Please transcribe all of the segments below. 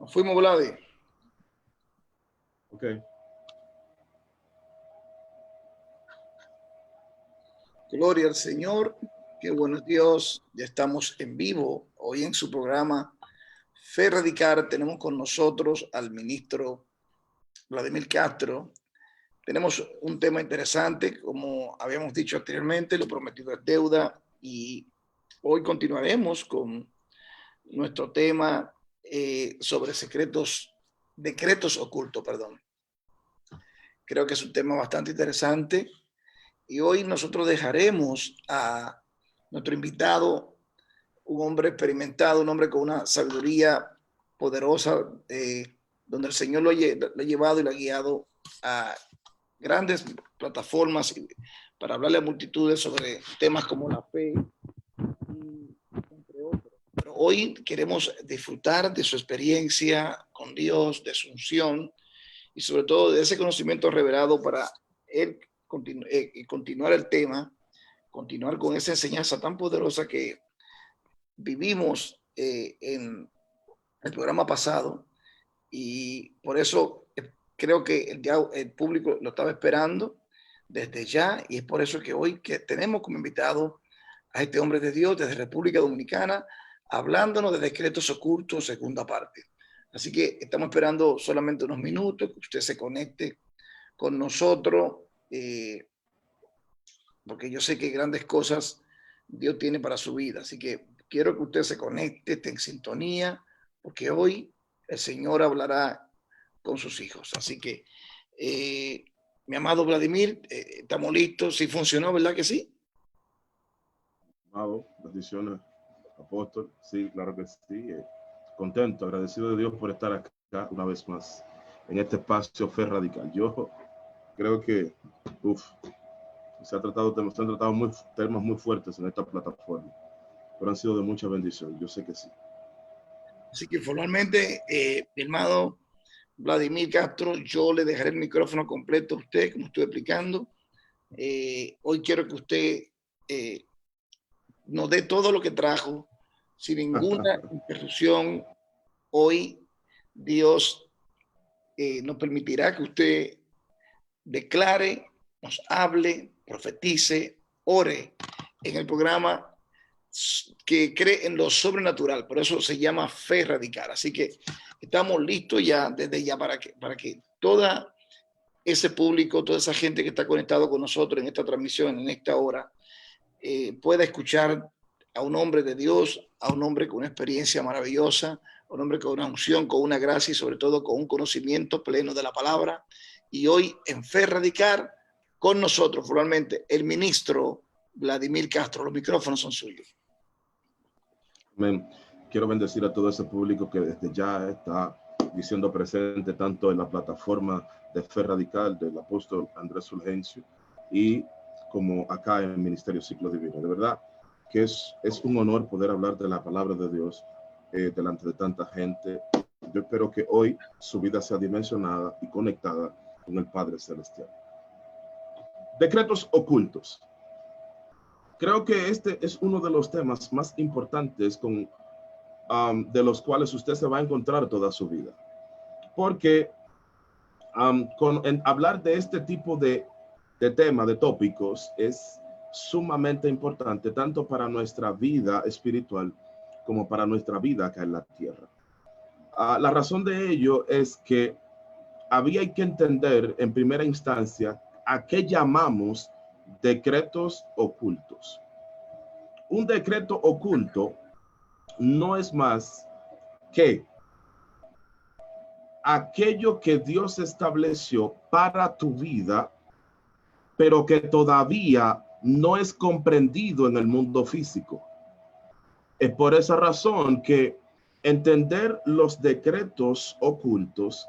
Nos fuimos, Vladi. Ok. Gloria al Señor. Qué bueno es Dios. Ya estamos en vivo hoy en su programa Fe Radical. Tenemos con nosotros al ministro Vladimir Castro. Tenemos un tema interesante, como habíamos dicho anteriormente, lo prometido es deuda, y hoy continuaremos con nuestro tema sobre decretos ocultos, perdón. Creo que es un tema bastante interesante y hoy nosotros dejaremos a nuestro invitado, un hombre experimentado, un hombre con una sabiduría poderosa, donde el Señor lo ha llevado y lo ha guiado a grandes plataformas para hablarle a multitudes sobre temas como la fe, entre otros. Pero hoy queremos disfrutar de su experiencia con Dios, de su unción y sobre todo de ese conocimiento revelado para él continuar el tema, continuar con esa enseñanza tan poderosa que vivimos en el programa pasado, y por eso creo que ya el público lo estaba esperando desde ya, y es por eso que hoy que tenemos como invitado a este hombre de Dios desde República Dominicana, hablándonos de decretos ocultos, segunda parte. Así que estamos esperando solamente unos minutos que usted se conecte con nosotros, porque yo sé que grandes cosas Dios tiene para su vida. Así que quiero que usted se conecte, esté en sintonía, porque hoy el Señor hablará con sus hijos. Así que, mi amado Vladimir, estamos listos. Sí funcionó, ¿verdad que sí? Amado, bendiciones, apóstol. Sí, claro que sí. Contento, agradecido de Dios por estar acá una vez más en este espacio Fe Radical. Yo creo que se han tratado temas muy fuertes en esta plataforma, pero han sido de mucha bendición. Yo sé que sí. Así que formalmente, mi hermano Vladimir Castro, yo le dejaré el micrófono completo a usted, como estoy explicando. Hoy quiero que usted nos dé todo lo que trajo, sin ninguna interrupción. Hoy Dios nos permitirá que usted declare, nos hable, profetice, ore en el programa que cree en lo sobrenatural. Por eso se llama Fe Radical. Así que estamos listos ya desde ya para que todo ese público, toda esa gente que está conectado con nosotros en esta transmisión, en esta hora, pueda escuchar a un hombre de Dios, a un hombre con una experiencia maravillosa, a un hombre con una unción, con una gracia y sobre todo con un conocimiento pleno de la palabra. Y hoy en Fe Radical, con nosotros formalmente el ministro Vladimir Castro. Los micrófonos son suyos. Amén. Quiero bendecir a todo ese público que desde ya está diciendo presente tanto en la plataforma de Fe Radical del apóstol Andrés Fulgencio y como acá en el Ministerio Ciclo Divino. De verdad que es un honor poder hablar de la palabra de Dios delante de tanta gente. Yo espero que hoy su vida sea dimensionada y conectada con el Padre Celestial. Decretos ocultos. Creo que este es uno de los temas más importantes de los cuales usted se va a encontrar toda su vida. Porque en hablar de este tipo de tema, de tópicos, es sumamente importante tanto para nuestra vida espiritual como para nuestra vida acá en la tierra. La razón de ello es que había que entender en primera instancia a qué llamamos decretos ocultos. Un decreto oculto no es más que aquello que Dios estableció para tu vida, pero que todavía no es comprendido en el mundo físico. Es por esa razón que entender los decretos ocultos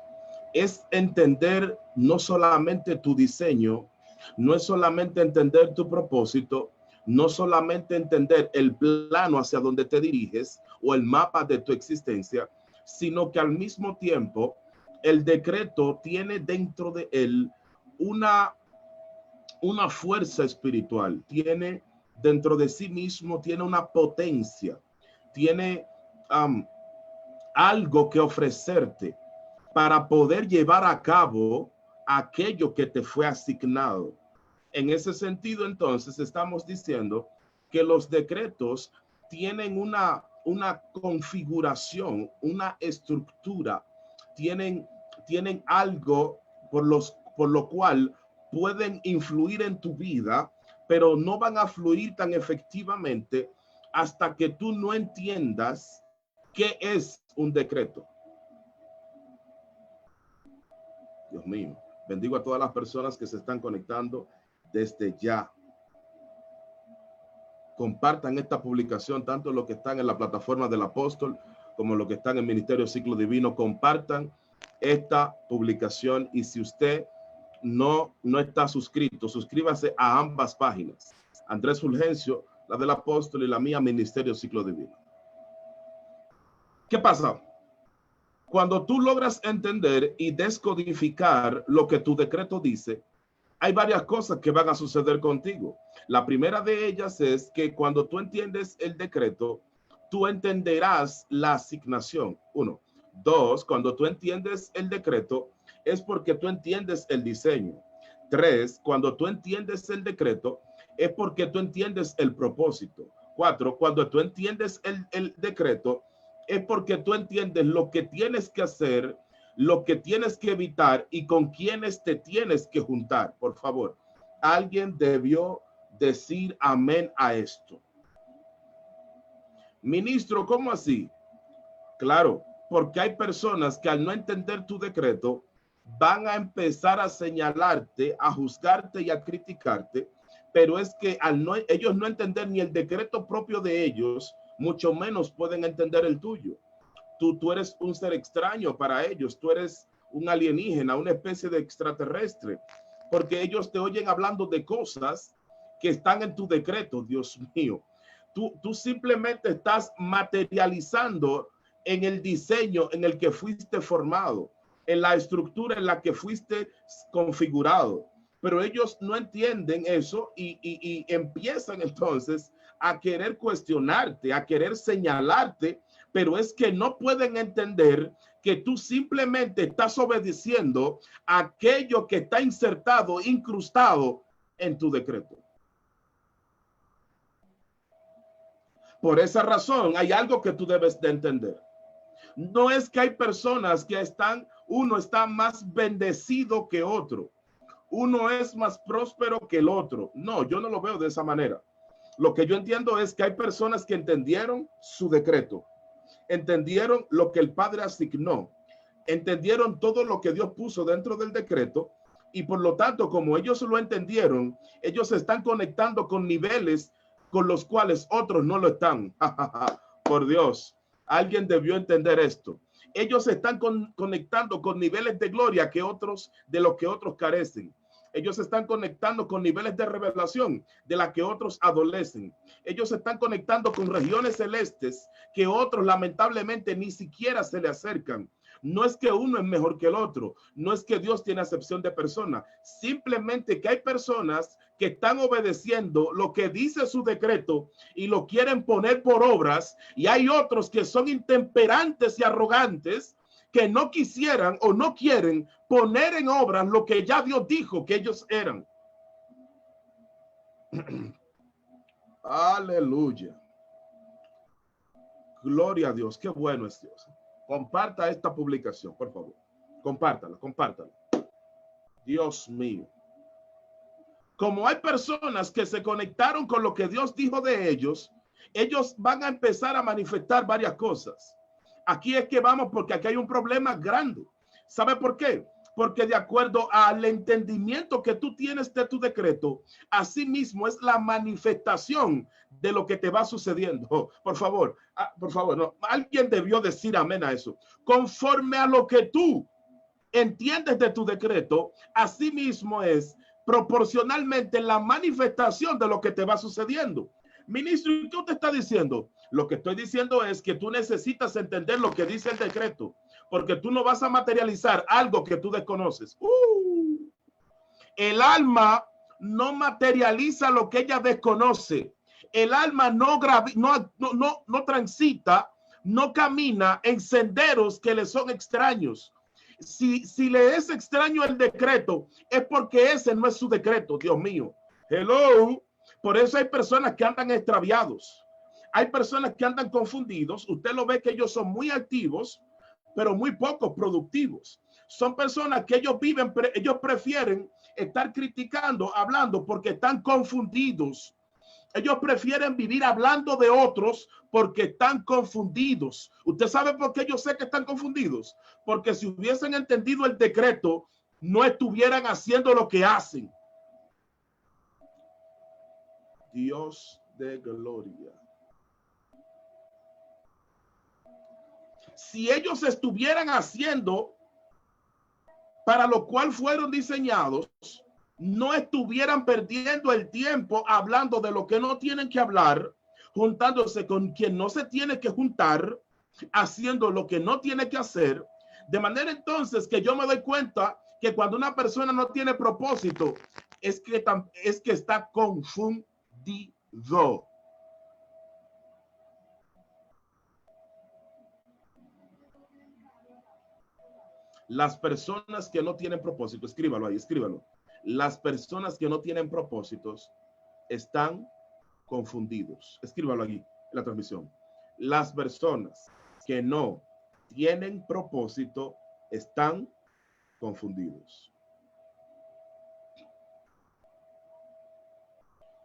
es entender no solamente tu diseño, no es solamente entender tu propósito, no solamente entender el plano hacia donde te diriges o el mapa de tu existencia, sino que al mismo tiempo el decreto tiene dentro de él una fuerza espiritual, tiene dentro de sí mismo, tiene una potencia, tiene algo que ofrecerte para poder llevar a cabo aquello que te fue asignado. En ese sentido, entonces, estamos diciendo que los decretos tienen una configuración, una estructura, tienen algo por lo cual pueden influir en tu vida, pero no van a fluir tan efectivamente hasta que tú no entiendas qué es un decreto. Dios mío, bendigo a todas las personas que se están conectando desde ya. Compartan esta publicación, tanto los que están en la plataforma del apóstol como los que están en Ministerio Ciclo Divino. Compartan esta publicación, y si usted no está suscrito, suscríbase a ambas páginas, Andrés Fulgencio, la del apóstol, y la mía, Ministerio Ciclo Divino. ¿Qué pasa? Cuando tú logras entender y descodificar lo que tu decreto dice, hay varias cosas que van a suceder contigo. La primera de ellas es que cuando tú entiendes el decreto, tú entenderás la asignación. 1. 2, cuando tú entiendes el decreto, es porque tú entiendes el diseño. 3, cuando tú entiendes el decreto, es porque tú entiendes el propósito. 4, cuando tú entiendes el decreto, es porque tú entiendes lo que tienes que hacer, lo que tienes que evitar y con quienes te tienes que juntar. Por favor, alguien debió decir amén a esto. Ministro, ¿cómo así? Claro, porque hay personas que al no entender tu decreto van a empezar a señalarte, a juzgarte y a criticarte, pero es que ellos no entender ni el decreto propio de ellos, mucho menos pueden entender el tuyo. Tú eres un ser extraño para ellos, tú eres un alienígena, una especie de extraterrestre, porque ellos te oyen hablando de cosas que están en tu decreto. Dios mío, tú simplemente estás materializando en el diseño en el que fuiste formado, en la estructura en la que fuiste configurado, pero ellos no entienden eso y empiezan entonces a querer cuestionarte, a querer señalarte, pero es que no pueden entender que tú simplemente estás obedeciendo a aquello que está insertado, incrustado en tu decreto. Por esa razón, hay algo que tú debes de entender. No es que hay personas que uno está más bendecido que otro, uno es más próspero que el otro. No, yo no lo veo de esa manera. Lo que yo entiendo es que hay personas que entendieron su decreto, entendieron lo que el Padre asignó, entendieron todo lo que Dios puso dentro del decreto, y por lo tanto, como ellos lo entendieron, ellos se están conectando con niveles con los cuales otros no lo están. Por Dios, alguien debió entender esto. Ellos se están conectando con niveles de gloria de los que otros carecen. Ellos se están conectando con niveles de revelación de la que otros adolecen. Ellos se están conectando con regiones celestes que otros lamentablemente ni siquiera se le acercan. No es que uno es mejor que el otro, no es que Dios tiene acepción de persona, simplemente que hay personas que están obedeciendo lo que dice su decreto y lo quieren poner por obras, y hay otros que son intemperantes y arrogantes que no quisieran o no quieren poner en obras lo que ya Dios dijo que ellos eran. Aleluya. Gloria a Dios, qué bueno es Dios. Comparta esta publicación, por favor. Compártala. Dios mío. Como hay personas que se conectaron con lo que Dios dijo de ellos, ellos van a empezar a manifestar varias cosas. Aquí es que vamos, porque aquí hay un problema grande. ¿Sabe por qué? Porque de acuerdo al entendimiento que tú tienes de tu decreto, así mismo es la manifestación de lo que te va sucediendo. Por favor, no. Alguien debió decir amén a eso. Conforme a lo que tú entiendes de tu decreto, así mismo es proporcionalmente la manifestación de lo que te va sucediendo. Ministro, ¿y qué usted está diciendo? Lo que estoy diciendo es que tú necesitas entender lo que dice el decreto, porque tú no vas a materializar algo que tú desconoces. El alma no materializa lo que ella desconoce. El alma no transita no camina en senderos que le son extraños. Si le es extraño el decreto, es porque ese no es su decreto, Dios mío. Hello. Por eso hay personas que andan extraviados. Hay personas que andan confundidos. Usted lo ve que ellos son muy activos, pero muy poco productivos. Son personas que ellos prefieren estar criticando, hablando, porque están confundidos. Ellos prefieren vivir hablando de otros porque están confundidos. ¿Usted sabe por qué yo sé que están confundidos? Porque si hubiesen entendido el decreto, no estuvieran haciendo lo que hacen. Dios de gloria. Si ellos estuvieran haciendo para lo cual fueron diseñados, no estuvieran perdiendo el tiempo hablando de lo que no tienen que hablar, juntándose con quien no se tiene que juntar, haciendo lo que no tiene que hacer. De manera entonces que yo me doy cuenta que cuando una persona no tiene propósito, es que está confundido. Las personas que no tienen propósito, escríbalo ahí, escríbalo. Las personas que no tienen propósitos están confundidos. Escríbalo aquí en la transmisión. Las personas que no tienen propósito están confundidos.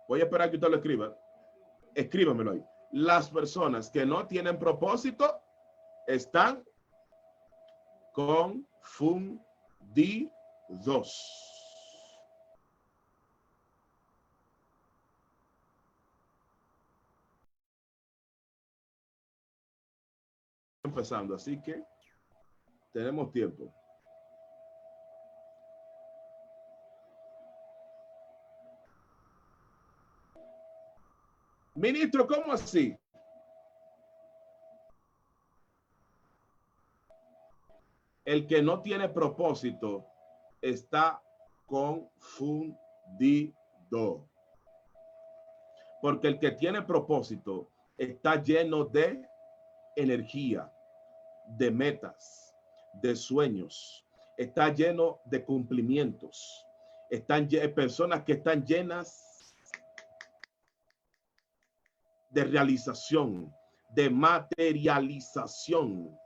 Voy a esperar que usted lo escriba. Escríbamelo ahí. Las personas que no tienen propósito están confundidos. Empezando, así que tenemos tiempo. Ministro, ¿cómo así? El que no tiene propósito está confundido. Porque el que tiene propósito está lleno de energía, de metas, de sueños, está lleno de cumplimientos. Están personas que están llenas de realización, de materialización.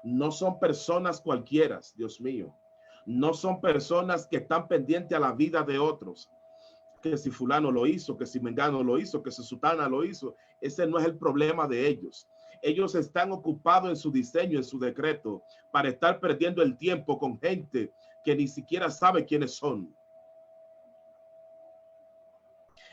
No son personas cualquiera, Dios mío. No son personas que están pendientes a la vida de otros. Que si fulano lo hizo, que si mengano lo hizo, que si sutana lo hizo. Ese no es el problema de ellos. Ellos están ocupados en su diseño, en su decreto, para estar perdiendo el tiempo con gente que ni siquiera sabe quiénes son.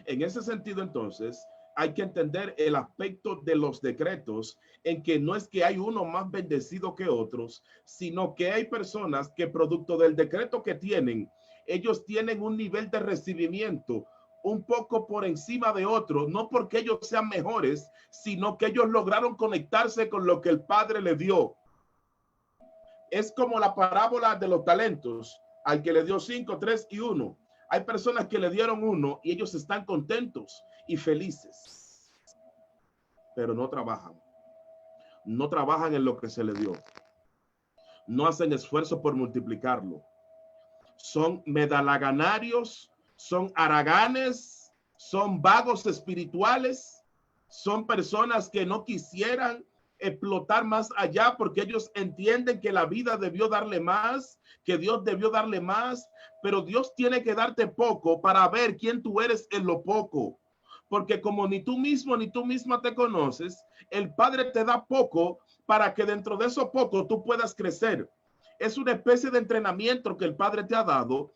En ese sentido, entonces, hay que entender el aspecto de los decretos, en que no es que hay uno más bendecido que otros, sino que hay personas que producto del decreto que tienen, ellos tienen un nivel de recibimiento un poco por encima de otros, no porque ellos sean mejores, sino que ellos lograron conectarse con lo que el Padre le dio. Es como la parábola de los talentos, al que le dio 5, 3 y 1. Hay personas que le dieron 1 y ellos están contentos y felices, pero no trabajan. No trabajan en lo que se le dio. No hacen esfuerzo por multiplicarlo. Son medalaganarios, son haraganes, son vagos espirituales, son personas que no quisieran explotar más allá porque ellos entienden que la vida debió darle más, que Dios debió darle más, pero Dios tiene que darte poco para ver quién tú eres en lo poco. Porque como ni tú mismo ni tú misma te conoces, el Padre te da poco para que dentro de eso poco tú puedas crecer. Es una especie de entrenamiento que el Padre te ha dado,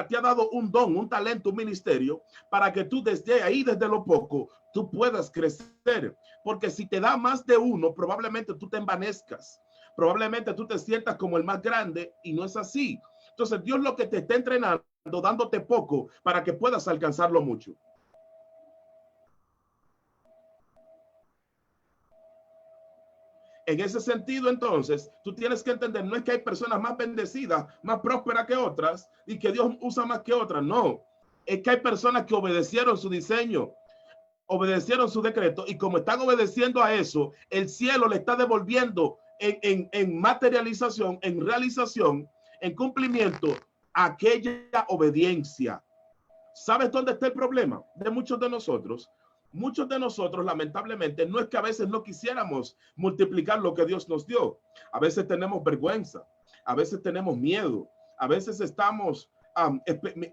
te ha dado un don, un talento, un ministerio, para que tú desde ahí, desde lo poco, tú puedas crecer. Porque si te da más de uno, probablemente tú te envanezcas. Probablemente tú te sientas como el más grande y no es así. Entonces Dios lo que te está entrenando, dándote poco para que puedas alcanzarlo mucho. En ese sentido, entonces, tú tienes que entender, no es que hay personas más bendecidas, más prósperas que otras y que Dios usa más que otras, no. Es que hay personas que obedecieron su diseño. obedecieron su decreto, y como están obedeciendo a eso, el cielo le está devolviendo en materialización, en realización, en cumplimiento, aquella obediencia. ¿Sabes dónde está el problema de muchos de nosotros? Muchos de nosotros, lamentablemente, no es que a veces no quisiéramos multiplicar lo que Dios nos dio. A veces tenemos vergüenza, a veces tenemos miedo, a veces estamos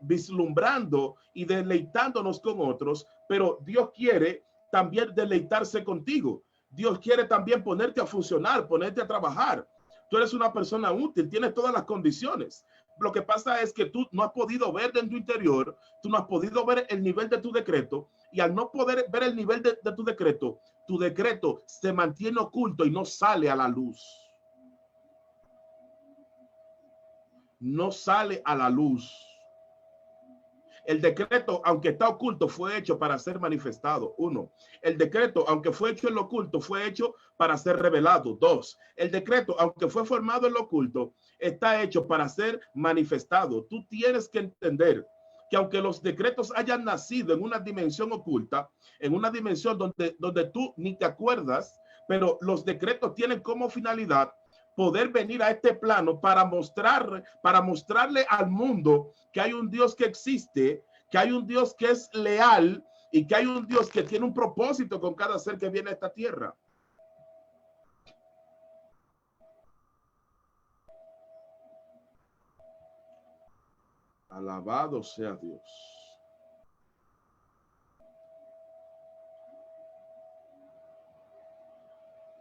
vislumbrando y deleitándonos con otros, pero Dios quiere también deleitarse contigo. Dios quiere también ponerte a funcionar, ponerte a trabajar. Tú eres una persona útil, tienes todas las condiciones. Lo que pasa es que tú no has podido ver en tu interior, tú no has podido ver el nivel de tu decreto, y al no poder ver el nivel de tu decreto se mantiene oculto y no sale a la luz. No sale a la luz. El decreto, aunque está oculto, fue hecho para ser manifestado. 1. El decreto, aunque fue hecho en lo oculto, fue hecho para ser revelado. 2. El decreto, aunque fue formado en lo oculto, está hecho para ser manifestado. Tú tienes que entender que aunque los decretos hayan nacido en una dimensión oculta, en una dimensión donde tú ni te acuerdas, pero los decretos tienen como finalidad poder venir a este plano para mostrarle al mundo que hay un Dios que existe, que hay un Dios que es leal y que hay un Dios que tiene un propósito con cada ser que viene a esta tierra. Alabado sea Dios.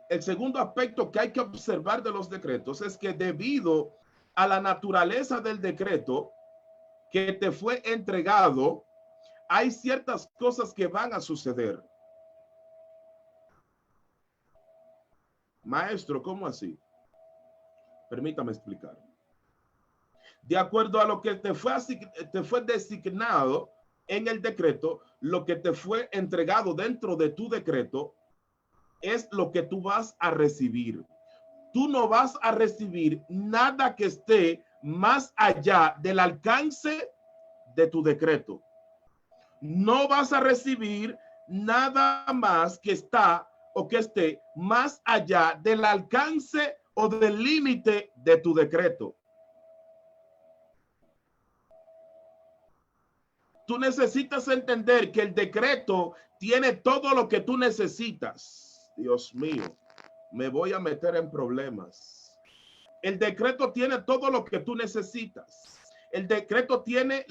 El segundo aspecto que hay que observar de los decretos es que debido a la naturaleza del decreto que te fue entregado, hay ciertas cosas que van a suceder. Maestro, ¿cómo así? Permítame explicar. De acuerdo a lo que te fue designado en el decreto, lo que te fue entregado dentro de tu decreto es lo que tú vas a recibir. Tú no vas a recibir nada que esté más allá del alcance de tu decreto. No vas a recibir nada más que está o que esté más allá del alcance o del límite de tu decreto. Tú necesitas entender que el decreto tiene todo lo que tú necesitas. Dios mío, me voy a meter en problemas. El decreto tiene todo lo que tú necesitas. El decreto tiene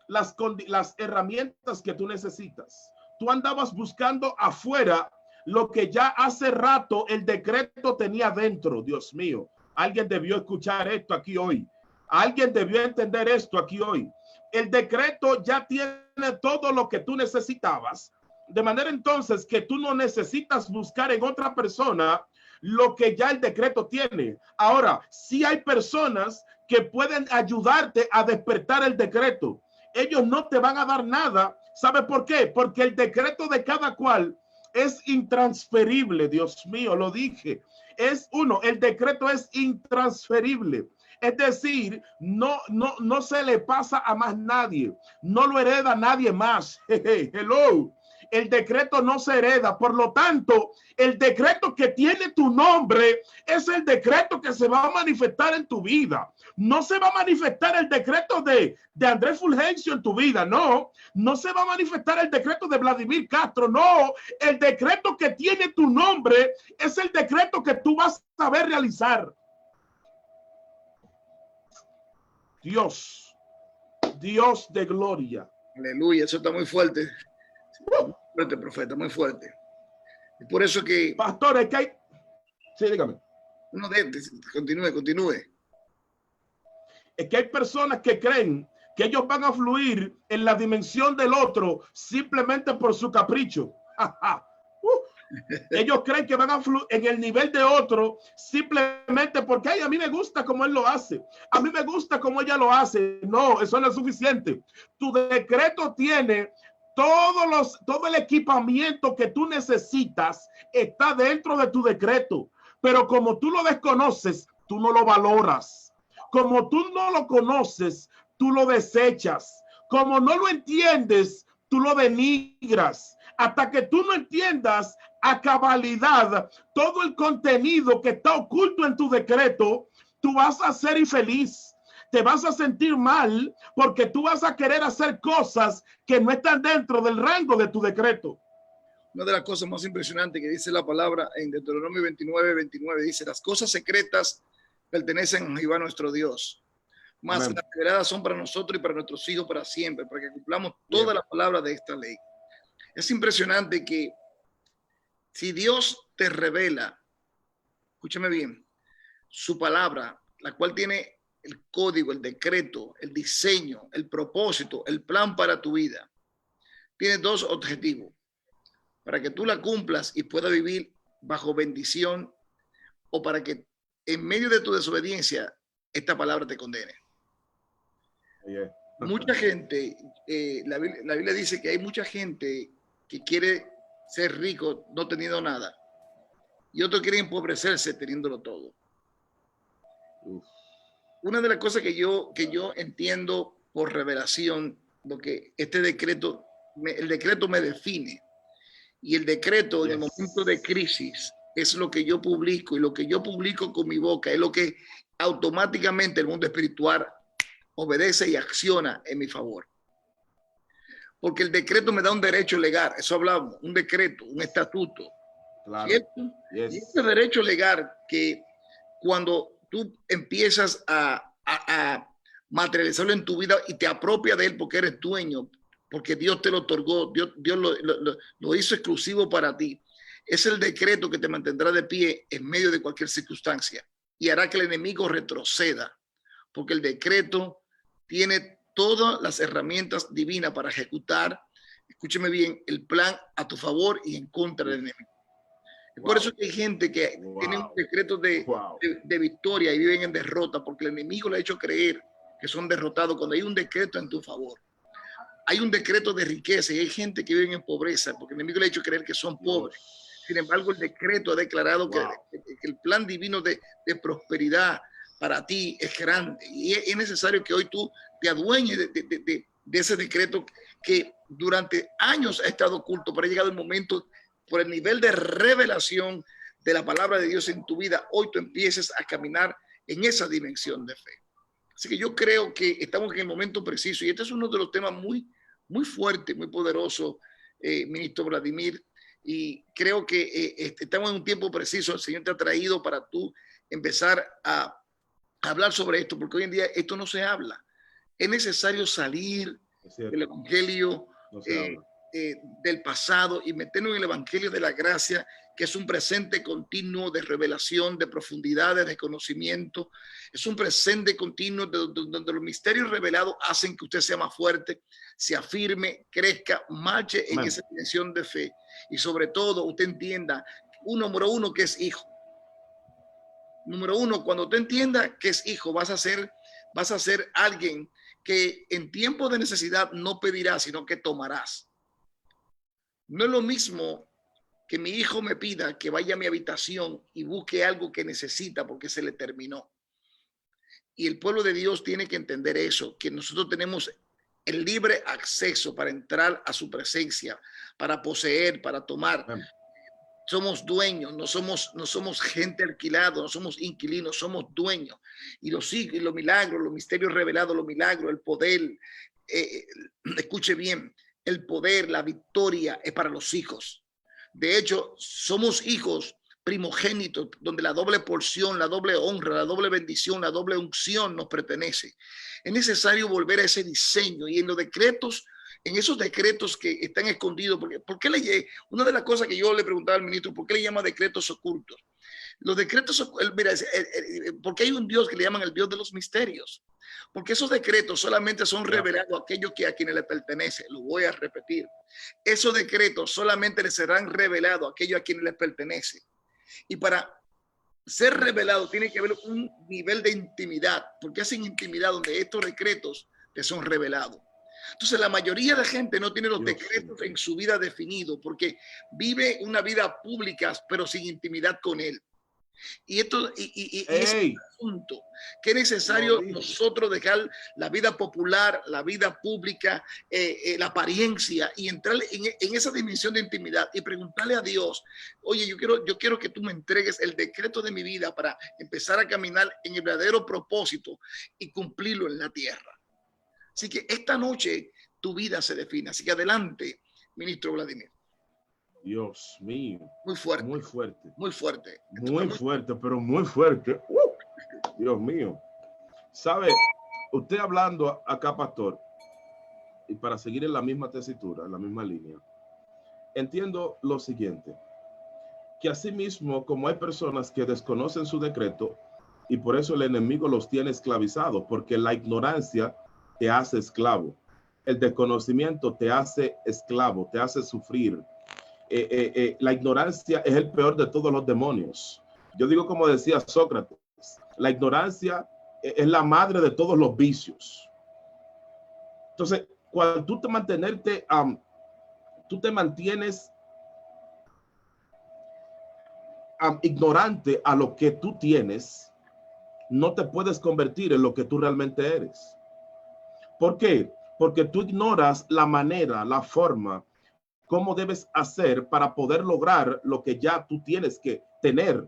las herramientas que tú necesitas. Tú andabas buscando afuera lo que ya hace rato el decreto tenía dentro. Dios mío, alguien debió escuchar esto aquí hoy. Alguien debió entender esto aquí hoy. El decreto ya tiene todo lo que tú necesitabas. De manera entonces que tú no necesitas buscar en otra persona lo que ya el decreto tiene. Ahora, sí hay personas que pueden ayudarte a despertar el decreto. Ellos no te van a dar nada. ¿Sabe por qué? Porque el decreto de cada cual es intransferible. Dios mío, lo dije. El decreto es intransferible. Es decir, no se le pasa a más nadie. No lo hereda nadie más. Hello. El decreto no se hereda. Por lo tanto, el decreto que tiene tu nombre es el decreto que se va a manifestar en tu vida. No se va a manifestar el decreto de Andrés Fulgencio en tu vida. No se va a manifestar el decreto de Vladimir Castro. No, el decreto que tiene tu nombre es el decreto que tú vas a saber realizar. Dios de gloria. Aleluya, eso está muy fuerte. Fuerte, profeta, muy fuerte. Y por eso que... Pastor, es que hay... Sí, dígame. No, continúe. Es que hay personas que creen que ellos van a fluir en la dimensión del otro simplemente por su capricho. Ellos creen que van a fluir en el nivel de otro simplemente porque a mí me gusta como él lo hace. A mí me gusta como ella lo hace. No, eso no es suficiente. Tu decreto tiene todo el equipamiento que tú necesitas, está dentro de tu decreto. Pero como tú lo desconoces, tú no lo valoras. Como tú no lo conoces, tú lo desechas. Como no lo entiendes, tú lo denigras. hasta que tú no entiendas a cabalidad todo el contenido que está oculto en tu decreto, tú vas a ser infeliz. Te vas a sentir mal porque tú vas a querer hacer cosas que no están dentro del rango de tu decreto. Una de las cosas más impresionantes que dice la palabra en Deuteronomio 29:29 dice: las cosas secretas pertenecen a Jehová nuestro Dios, mas Amén. las reveladas son para nosotros y para nuestros hijos para siempre, para que cumplamos toda la palabra de esta ley. Es impresionante que si Dios te revela, escúchame bien, su palabra, la cual tiene el código, el decreto, el diseño, el propósito, el plan para tu vida, tiene dos objetivos: para que tú la cumplas y puedas vivir bajo bendición, o para que en medio de tu desobediencia esta palabra te condene. Yeah. Mucha gente, la Biblia dice que hay mucha gente que quiere ser rico no teniendo nada, y otros quieren empobrecerse teniéndolo todo. Uf. Una de las cosas que yo entiendo por revelación, lo que este decreto, el decreto me define, y el decreto en el momento de crisis es lo que yo publico, y lo que yo publico con mi boca es lo que automáticamente el mundo espiritual obedece y acciona en mi favor. Porque el decreto me da un derecho legal, eso hablamos, un decreto, un estatuto. Claro. ¿Cierto? Yes. Y ese derecho legal que cuando tú empiezas a materializarlo en tu vida y te apropia de él porque eres dueño, porque Dios te lo otorgó, Dios lo hizo exclusivo para ti, es el decreto que te mantendrá de pie en medio de cualquier circunstancia y hará que el enemigo retroceda, porque el decreto tiene todas las herramientas divinas para ejecutar, escúcheme bien, el plan a tu favor y en contra del enemigo. Wow. Por eso que hay gente que tiene un decreto de victoria y viven en derrota, porque el enemigo le ha hecho creer que son derrotados cuando hay un decreto en tu favor. Hay un decreto de riqueza y hay gente que vive en pobreza porque el enemigo le ha hecho creer que son pobres. Sin embargo, el decreto ha declarado que el plan divino de prosperidad para ti es grande, y es necesario que hoy tú te adueñes de ese decreto que durante años ha estado oculto, pero ha llegado el momento, por el nivel de revelación de la palabra de Dios en tu vida, hoy tú empieces a caminar en esa dimensión de fe. Así que yo creo que estamos en el momento preciso, y este es uno de los temas muy fuerte, muy poderoso, ministro Vladimir, y creo que estamos en un tiempo preciso. El Señor te ha traído para tú empezar a hablar sobre esto, porque hoy en día esto no se habla. Es necesario salir del evangelio del pasado y meternos en el evangelio de la gracia, que es un presente continuo de revelación, de profundidades, de conocimiento. Es un presente continuo donde los misterios revelados hacen que usted sea más fuerte, se afirme, crezca, marche en esa dimensión de fe, y sobre todo usted entienda, número uno, que es hijo. Número uno, cuando usted entienda que es hijo, vas a ser alguien que en tiempo de necesidad no pedirás, sino que tomarás. No es lo mismo que mi hijo me pida que vaya a mi habitación y busque algo que necesita porque se le terminó. Y el pueblo de Dios tiene que entender eso, que nosotros tenemos el libre acceso para entrar a su presencia, para poseer, para tomar. Somos dueños, no somos gente alquilada, no somos inquilinos, somos dueños. Y los milagros, los misterios revelados, los milagros, el poder, escuche bien, el poder, la victoria es para los hijos. De hecho, somos hijos primogénitos, donde la doble porción, la doble honra, la doble bendición, la doble unción nos pertenece. Es necesario volver a ese diseño, y en los decretos, en esos decretos que están escondidos, ¿por qué una de las cosas que yo le preguntaba al ministro, ¿por qué le llama decretos ocultos? Los decretos, mira, porque hay un Dios que le llaman el Dios de los misterios, porque esos decretos solamente son revelados a aquellos a quienes le pertenece. Lo voy a repetir, esos decretos solamente les serán revelados a aquellos a quienes les pertenece, y para ser revelado tiene que haber un nivel de intimidad, porque hacen intimidad donde estos decretos te son revelados. Entonces la mayoría de gente no tiene los decretos en su vida definidos, porque vive una vida pública pero sin intimidad con él. Y esto, y es un asunto que es necesario nosotros dejar la vida popular, la vida pública, la apariencia y entrar en esa dimensión de intimidad y preguntarle a Dios, oye, yo quiero que tú me entregues el decreto de mi vida para empezar a caminar en el verdadero propósito y cumplirlo en la tierra. Así que esta noche tu vida se define. Así que adelante, ministro Vladimir. Dios mío. Muy fuerte. Muy fuerte. Muy fuerte. Muy fuerte, pero muy fuerte. Dios mío. ¿Sabe? Usted hablando acá, pastor, y para seguir en la misma tesitura, en la misma línea, entiendo lo siguiente, que así mismo como hay personas que desconocen su decreto y por eso el enemigo los tiene esclavizados, porque la ignorancia te hace esclavo, el desconocimiento te hace esclavo, te hace sufrir. La ignorancia es el peor de todos los demonios. Yo digo como decía Sócrates, la ignorancia es la madre de todos los vicios. Entonces, cuando tú te mantienes ignorante a lo que tú tienes, no te puedes convertir en lo que tú realmente eres. ¿Por qué? Porque tú ignoras la manera, la forma, cómo debes hacer para poder lograr lo que ya tú tienes que tener.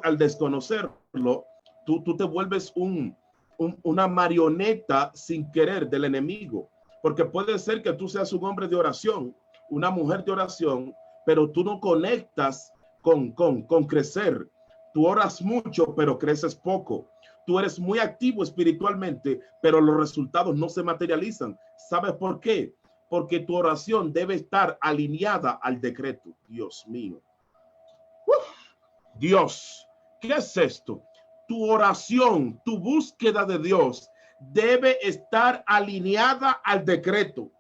Al desconocerlo, tú te vuelves una marioneta sin querer del enemigo, porque puede ser que tú seas un hombre de oración, una mujer de oración, pero tú no conectas con crecer. Tú oras mucho, pero creces poco. Tú eres muy activo espiritualmente, pero los resultados no se materializan. ¿Sabes por qué? Porque tu oración debe estar alineada al decreto. Dios mío. Dios, ¿qué es esto? Tu oración, tu búsqueda de Dios debe estar alineada al decreto.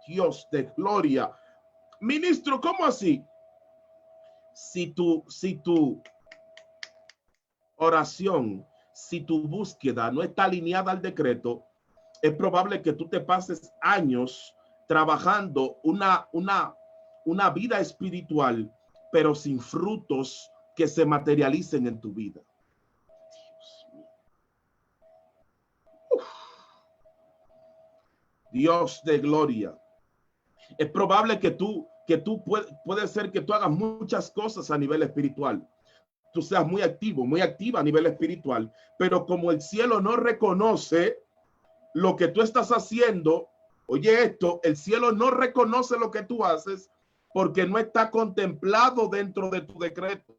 Dios de gloria. Ministro, ¿cómo así? Si tu oración, si tu búsqueda no está alineada al decreto, es probable que tú te pases años trabajando una vida espiritual, pero sin frutos que se materialicen en tu vida. Dios de gloria. Es probable que tú puede ser que tú hagas muchas cosas a nivel espiritual. Tú seas muy activo, muy activa a nivel espiritual, pero como el cielo no reconoce lo que tú estás haciendo, oye esto, el cielo no reconoce lo que tú haces porque no está contemplado dentro de tu decreto.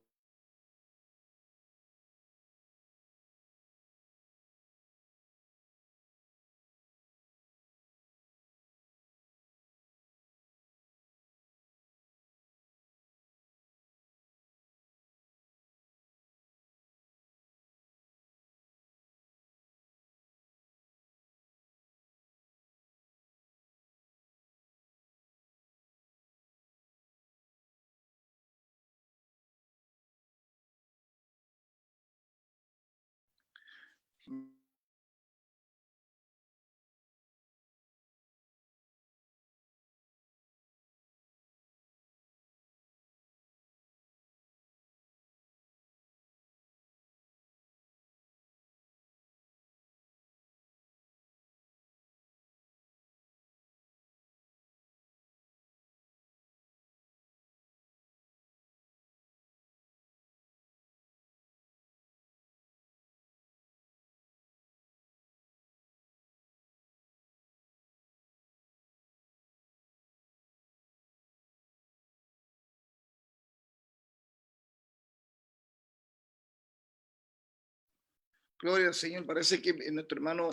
Gloria al Señor. Parece que nuestro hermano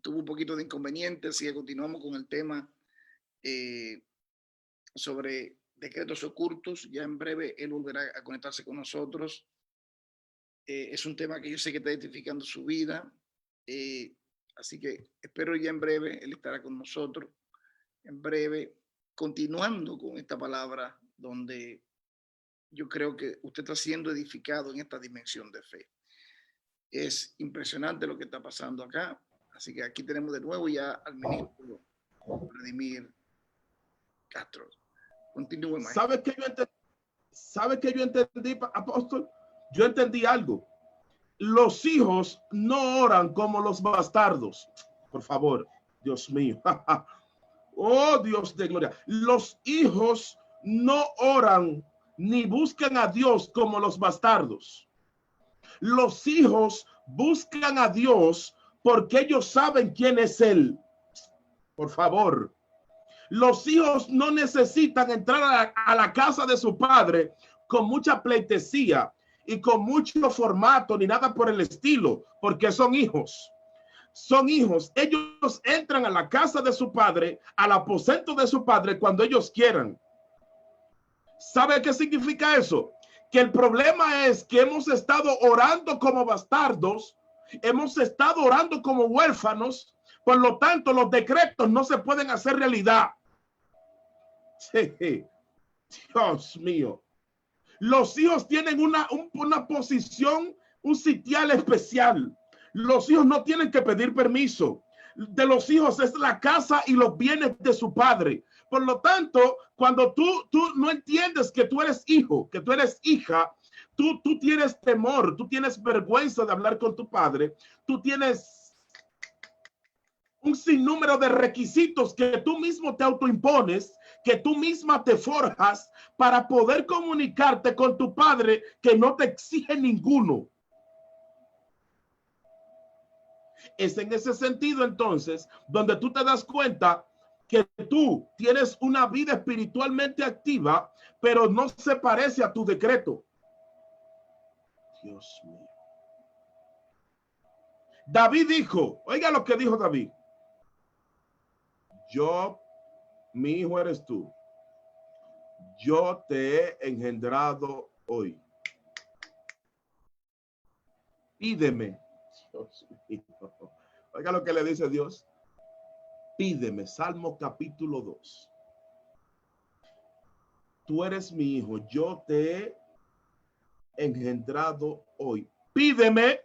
tuvo un poquito de inconveniente, así que continuamos con el tema sobre decretos ocultos. Ya en breve él volverá a conectarse con nosotros. Es un tema que yo sé que está identificando su vida, así que espero ya en breve él estará con nosotros, en breve, continuando con esta palabra donde yo creo que usted está siendo edificado en esta dimensión de fe. Es impresionante lo que está pasando acá. Así que aquí tenemos de nuevo ya al ministro Vladimir Castro. Continúe, maestro. ¿Sabe qué yo entendí, apóstol? Yo entendí algo. Los hijos no oran como los bastardos. Por favor, Dios mío. Oh, Dios de gloria. Los hijos no oran ni buscan a Dios como los bastardos. Los hijos buscan a Dios porque ellos saben quién es Él. Por favor. Los hijos no necesitan entrar a la casa de su padre con mucha pleitesía y con mucho formato ni nada por el estilo, porque son hijos. Son hijos. Ellos entran a la casa de su padre, al aposento de su padre cuando ellos quieran. ¿Sabe qué significa eso? Que el problema es que hemos estado orando como bastardos, hemos estado orando como huérfanos, por lo tanto los decretos no se pueden hacer realidad. Sí. Dios mío. Los hijos tienen una posición, un sitial especial. Los hijos no tienen que pedir permiso. De los hijos es la casa y los bienes de su padre. Por lo tanto, cuando tú no entiendes que tú eres hijo, que tú eres hija, tú tienes temor, tú tienes vergüenza de hablar con tu padre, tú tienes un sinnúmero de requisitos que tú mismo te autoimpones, que tú misma te forjas para poder comunicarte con tu padre que no te exige ninguno. Es en ese sentido entonces donde tú te das cuenta que tú tienes una vida espiritualmente activa, pero no se parece a tu decreto. Dios mío. David dijo, oiga lo que dijo David. Yo, mi hijo eres tú. Yo te he engendrado hoy. Pídeme. Dios mío. Oiga lo que le dice Dios. Pídeme. Salmo capítulo 2. Tú eres mi hijo. Yo te he engendrado hoy. Pídeme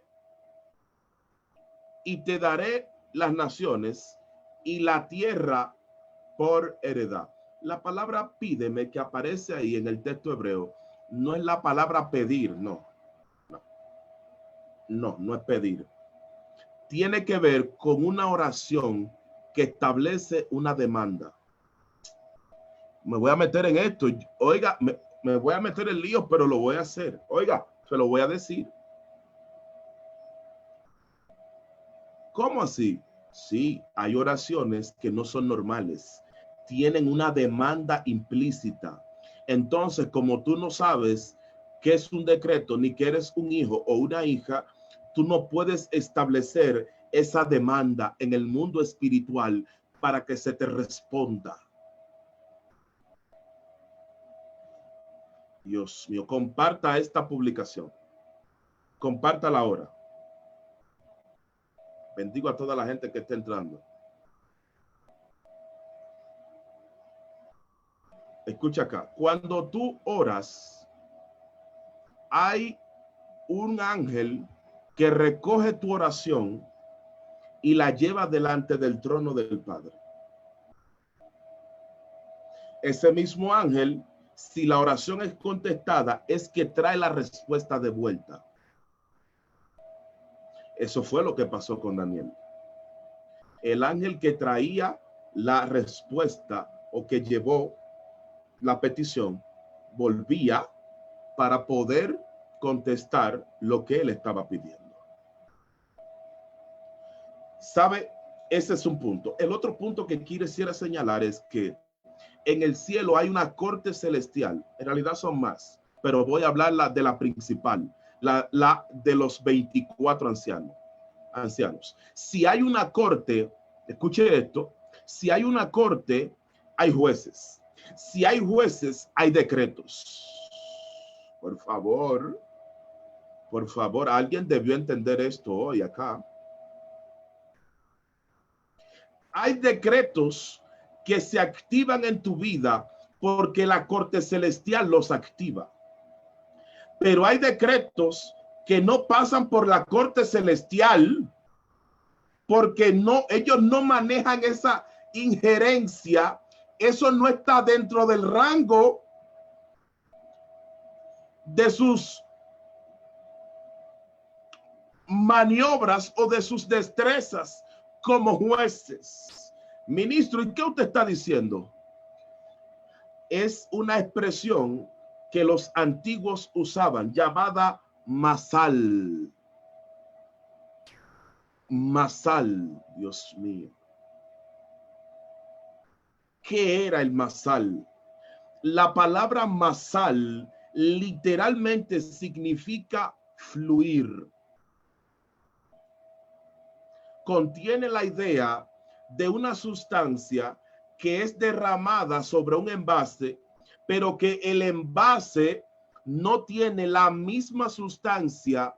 y te daré las naciones y la tierra por heredad. La palabra pídeme que aparece ahí en el texto hebreo no es la palabra pedir, no es pedir. Tiene que ver con una oración que establece una demanda. Me voy a meter en esto. Oiga, me voy a meter en líos, pero lo voy a hacer. Oiga, se lo voy a decir. ¿Cómo así? Sí, hay oraciones que no son normales. Tienen una demanda implícita. Entonces, como tú no sabes qué es un decreto, ni que eres un hijo o una hija, tú no puedes establecer esa demanda en el mundo espiritual para que se te responda. Dios mío, comparta esta publicación. Compártala ahora. Bendigo a toda la gente que está entrando. Escucha acá. Cuando tú oras, hay un ángel que recoge tu oración y la lleva delante del trono del Padre. Ese mismo ángel, si la oración es contestada, es que trae la respuesta de vuelta. Eso fue lo que pasó con Daniel. El ángel que traía la respuesta o que llevó la petición volvía para poder contestar lo que él estaba pidiendo. ¿Sabe? Ese es un punto. El otro punto que quisiera señalar es que en el cielo hay una corte celestial. En realidad son más, pero voy a hablar de la principal. La de los 24 ancianos. Si hay una corte, escuche esto, si hay una corte, hay jueces. Si hay jueces, hay decretos. Por favor, alguien debió entender esto hoy acá. Hay decretos que se activan en tu vida porque la corte celestial los activa. Pero hay decretos que no pasan por la corte celestial porque ellos no manejan esa injerencia. Eso no está dentro del rango de sus maniobras o de sus destrezas como jueces. Ministro, ¿y qué usted está diciendo? Es una expresión que los antiguos usaban, llamada masal. Masal, Dios mío. ¿Qué era el masal? La palabra masal literalmente significa fluir. Contiene la idea de una sustancia que es derramada sobre un envase, pero que el envase no tiene la misma sustancia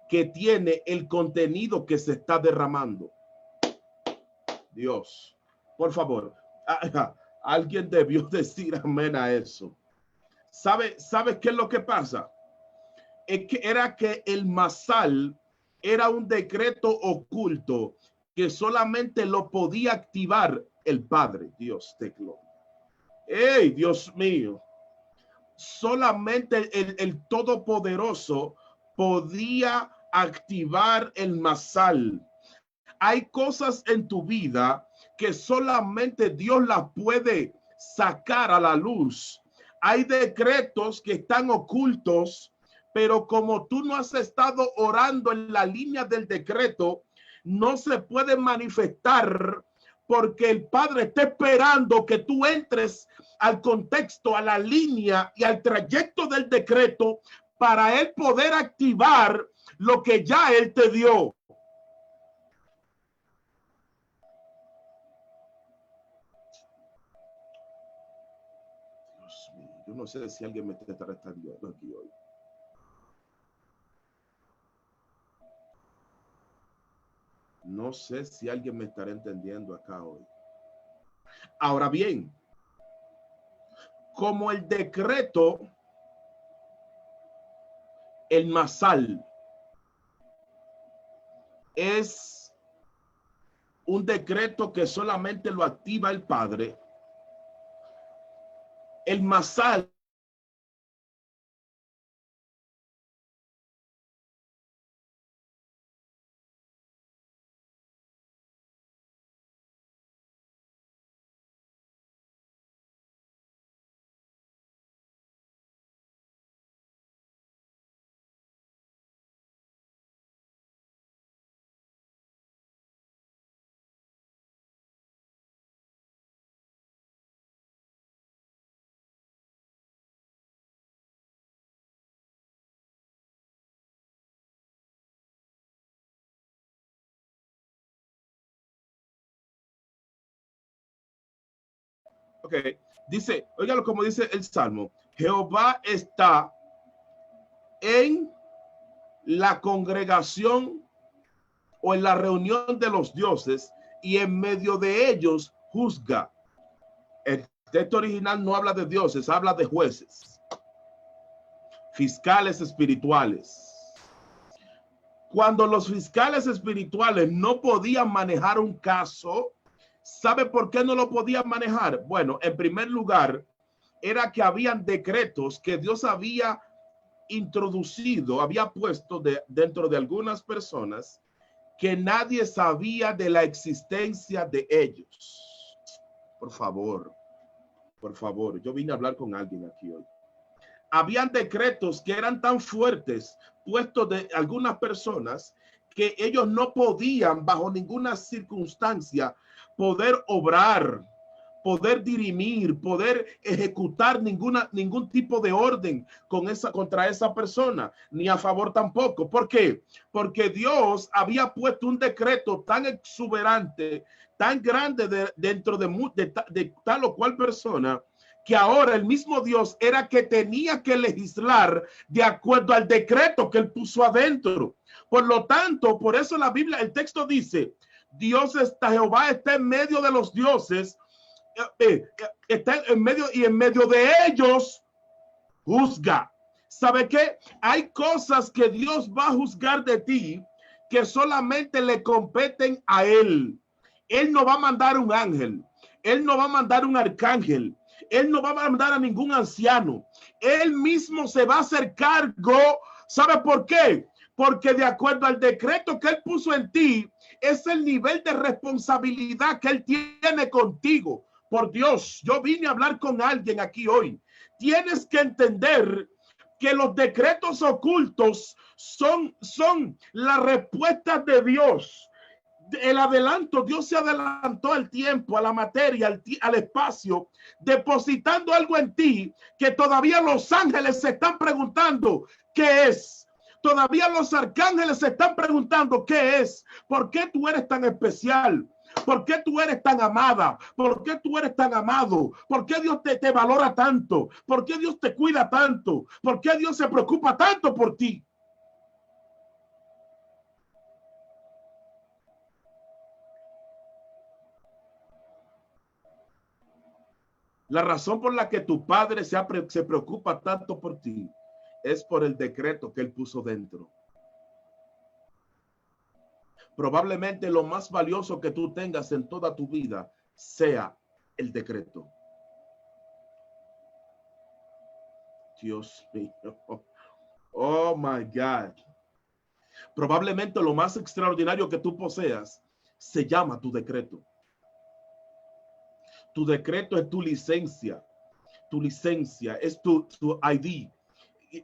que tiene el contenido que se está derramando. Dios, por favor, alguien debió decir amén a eso. ¿Sabe qué es lo que pasa? Es que era que el masal era un decreto oculto que solamente lo podía activar el Padre, Dios de gloria. ¡Ey, Dios mío! Solamente el Todopoderoso podía activar el masal. Hay cosas en tu vida que solamente Dios las puede sacar a la luz. Hay decretos que están ocultos, pero como tú no has estado orando en la línea del decreto, no se puede manifestar, porque el Padre está esperando que tú entres al contexto, a la línea y al trayecto del decreto para él poder activar lo que ya él te dio. Dios mío, yo no sé si alguien me estará viendo aquí hoy. No sé si alguien me estará entendiendo acá hoy. Ahora bien, como el decreto, el masal, es un decreto que solamente lo activa el Padre, el masal ok, dice, óigalo como dice el Salmo, Jehová está en la congregación o en la reunión de los dioses y en medio de ellos juzga. El texto original no habla de dioses, habla de jueces, fiscales espirituales. Cuando los fiscales espirituales no podían manejar un caso, ¿sabe por qué no lo podían manejar? Bueno, en primer lugar, era que habían decretos que Dios había introducido, había puesto dentro de algunas personas que nadie sabía de la existencia de ellos. Por favor, yo vine a hablar con alguien aquí hoy. Habían decretos que eran tan fuertes puestos de algunas personas que ellos no podían bajo ninguna circunstancia poder obrar, poder dirimir, poder ejecutar ningún tipo de orden contra esa persona, ni a favor tampoco. ¿Por qué? Porque Dios había puesto un decreto tan exuberante, tan grande dentro de tal o cual persona, que ahora el mismo Dios era que tenía que legislar de acuerdo al decreto que él puso adentro. Por lo tanto, por eso la Biblia, el texto dice, Jehová está en medio de los dioses, está en medio y en medio de ellos juzga. ¿Sabe qué? Hay cosas que Dios va a juzgar de ti que solamente le competen a él. Él no va a mandar un ángel, él no va a mandar un arcángel, Él no va a mandar a ningún anciano. Él mismo se va a hacer cargo. ¿Sabe por qué? Porque de acuerdo al decreto que Él puso en ti, es el nivel de responsabilidad que Él tiene contigo. Por Dios, yo vine a hablar con alguien aquí hoy. Tienes que entender que los decretos ocultos son la respuesta de Dios. El adelanto, Dios se adelantó al tiempo, a la materia, al espacio, depositando algo en ti que todavía los ángeles se están preguntando qué es. Todavía los arcángeles se están preguntando qué es. ¿Por qué tú eres tan especial? ¿Por qué tú eres tan amada? ¿Por qué tú eres tan amado? ¿Por qué Dios te valora tanto? ¿Por qué Dios te cuida tanto? ¿Por qué Dios se preocupa tanto por ti? La razón por la que tu padre se preocupa tanto por ti es por el decreto que él puso dentro. Probablemente lo más valioso que tú tengas en toda tu vida sea el decreto. Dios mío. Oh my God. Probablemente lo más extraordinario que tú poseas se llama tu decreto. Tu decreto es tu licencia. Tu licencia es tu ID.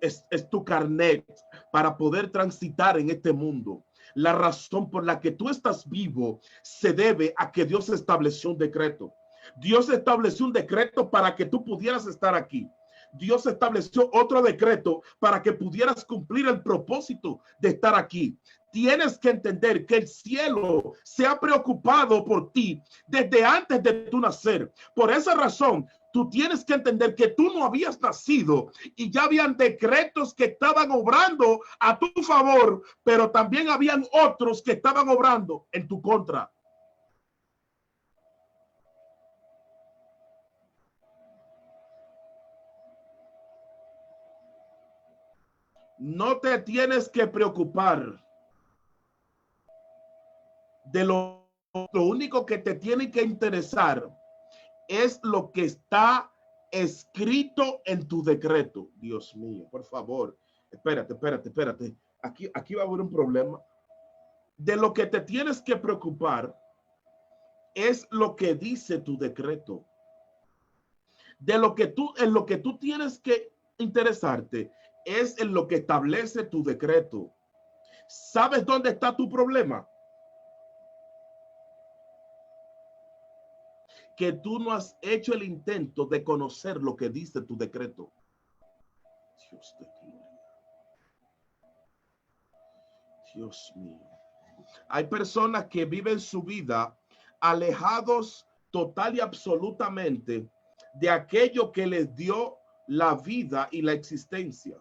Es tu carnet para poder transitar en este mundo. La razón por la que tú estás vivo se debe a que Dios estableció un decreto. Dios estableció un decreto para que tú pudieras estar aquí. Dios estableció otro decreto para que pudieras cumplir el propósito de estar aquí. Tienes que entender que el cielo se ha preocupado por ti desde antes de tu nacer. Por esa razón, tú tienes que entender que tú no habías nacido y ya habían decretos que estaban obrando a tu favor, pero también habían otros que estaban obrando en tu contra. No te tienes que preocupar de lo único que te tiene que interesar es lo que está escrito en tu decreto. Dios mío, por favor, espérate. Aquí va a haber un problema. De lo que te tienes que preocupar es lo que dice tu decreto. En lo que tú tienes que interesarte es en lo que establece tu decreto. ¿Sabes dónde está tu problema? Que tú no has hecho el intento de conocer lo que dice tu decreto. Dios de gloria. Dios mío. Hay personas que viven su vida alejados total y absolutamente de aquello que les dio la vida y la existencia.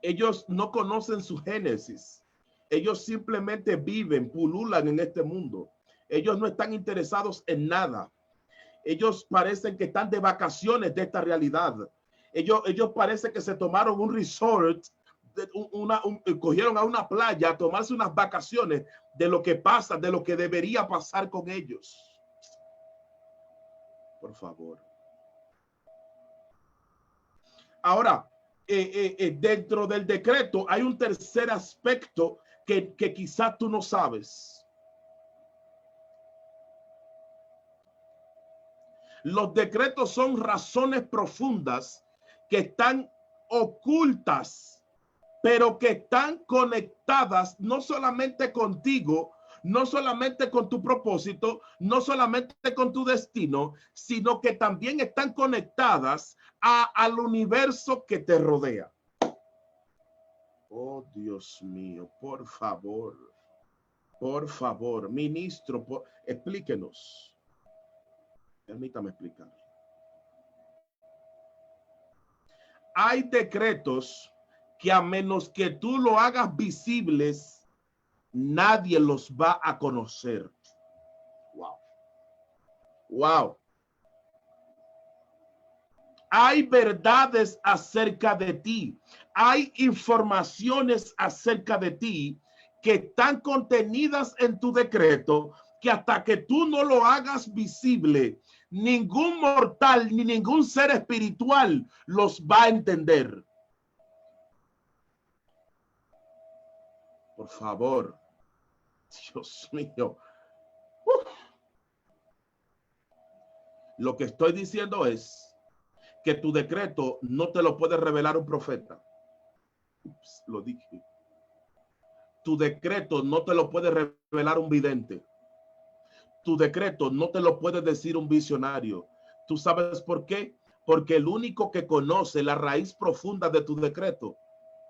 Ellos no conocen su génesis. Ellos simplemente viven, pululan en este mundo. Ellos no están interesados en nada. Ellos parecen que están de vacaciones de esta realidad. Ellos parecen que se tomaron un resort, cogieron a una playa a tomarse unas vacaciones de lo que pasa, de lo que debería pasar con ellos. Por favor. Ahora, dentro del decreto hay un tercer aspecto que quizás tú no sabes. Los decretos son razones profundas que están ocultas, pero que están conectadas no solamente contigo, no solamente con tu propósito, no solamente con tu destino, sino que también están conectadas al universo que te rodea. Oh, Dios mío, por favor, ministro, explíquenos. Permítame explicar. Hay decretos que a menos que tú lo hagas visibles, nadie los va a conocer. Wow. Hay verdades acerca de ti. Hay informaciones acerca de ti que están contenidas en tu decreto que hasta que tú no lo hagas visible, ningún mortal ni ningún ser espiritual los va a entender. Por favor, Dios mío. Lo que estoy diciendo es que tu decreto no te lo puede revelar un profeta. Ups, lo dije. Tu decreto no te lo puede revelar un vidente. Tu decreto no te lo puede decir un visionario. ¿Tú sabes por qué? Porque el único que conoce la raíz profunda de tu decreto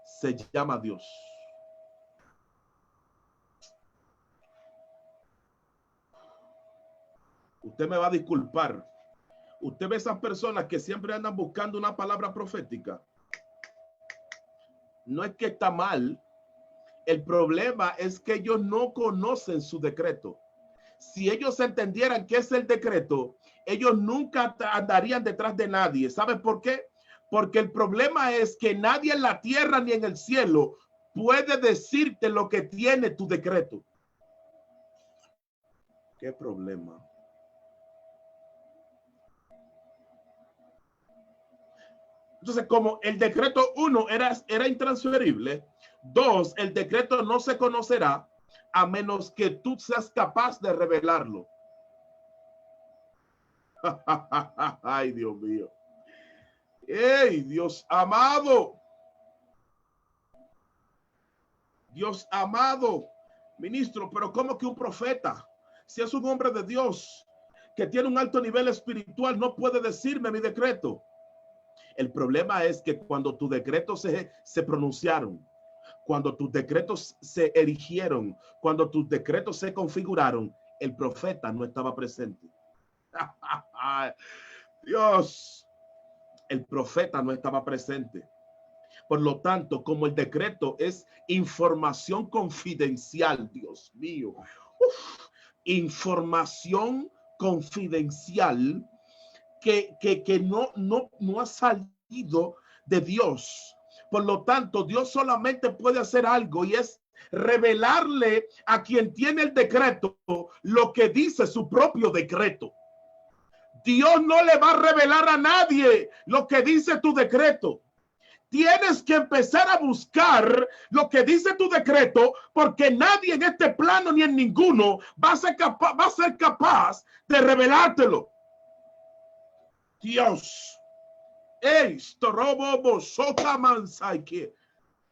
se llama Dios. Usted me va a disculpar. Usted ve esas personas que siempre andan buscando una palabra profética. No es que está mal. El problema es que ellos no conocen su decreto. Si ellos entendieran qué es el decreto, ellos nunca andarían detrás de nadie. ¿Sabes por qué? Porque el problema es que nadie en la tierra ni en el cielo puede decirte lo que tiene tu decreto. ¿Qué problema? Entonces, como el decreto 1 era intransferible, 2, el decreto no se conocerá a menos que tú seas capaz de revelarlo. Ay, Dios mío. ¡Ey, Dios amado! Dios amado, ministro, pero ¿cómo que un profeta? Si es un hombre de Dios que tiene un alto nivel espiritual, no puede decirme mi decreto. El problema es que cuando tus decretos se pronunciaron, cuando tus decretos se erigieron, cuando tus decretos se configuraron, el profeta no estaba presente. Dios, el profeta no estaba presente. Por lo tanto, como el decreto es información confidencial, Dios mío, información confidencial que no ha salido de Dios. Por lo tanto, Dios solamente puede hacer algo y es revelarle a quien tiene el decreto lo que dice su propio decreto. Dios no le va a revelar a nadie lo que dice tu decreto. Tienes que empezar a buscar lo que dice tu decreto, porque nadie en este plano ni en ninguno va a ser capaz de revelártelo. Dios.